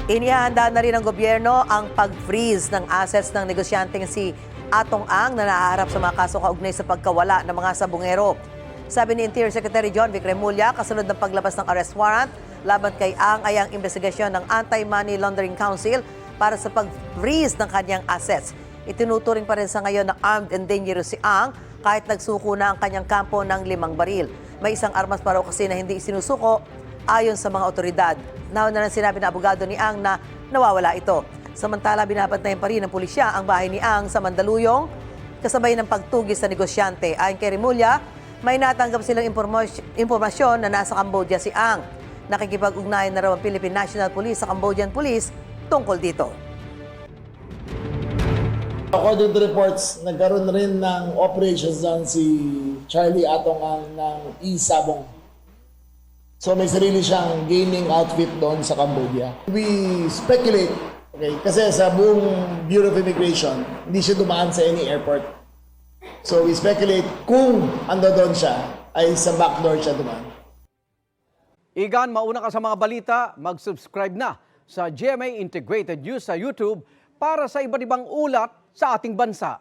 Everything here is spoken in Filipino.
Inihahanda na rin ng gobyerno ang pag-freeze ng assets ng negosyanteng si Atong Ang na naaharap sa mga kaso kaugnay sa pagkawala ng mga sabungero. Sabi ni Interior Secretary John Vic Remulla, kasunod ng paglabas ng arrest warrant laban kay Ang ay ang investigasyon ng Anti-Money Laundering Council para sa pag-freeze ng kanyang assets. Itinuturing pa rin sa ngayon na armed and dangerous si Ang kahit nagsuko na ang kanyang kampo ng 5 baril. May isang armas pa raw kasi na hindi isinusuko ayon sa mga otoridad. Nauna na sinabi ng abogado ni Ang na nawawala ito. Samantala, binabantayan pa rin ng pulisya ang bahay ni Ang sa Mandaluyong, kasabay ng pagtugis sa negosyante. Ayon kay Remulla, may natanggap silang impormasyon na nasa Cambodia si Ang. Nakikipag-ugnayan na raw ang Philippine National Police sa Cambodian Police tungkol dito. According to reports, nagkaroon rin ng operations doon si Charlie Atong Ang ng Isabong. So may sarili siyang gaming outfit doon sa Cambodia. We speculate, okay, kasi sa buong Bureau of Immigration, hindi siya dumaan sa any airport. So we speculate kung ando doon siya, ay sa backdoor siya dumaan. Igan, mauna ka sa mga balita, mag-subscribe na sa GMA Integrated News sa YouTube para sa iba't ibang ulat sa ating bansa.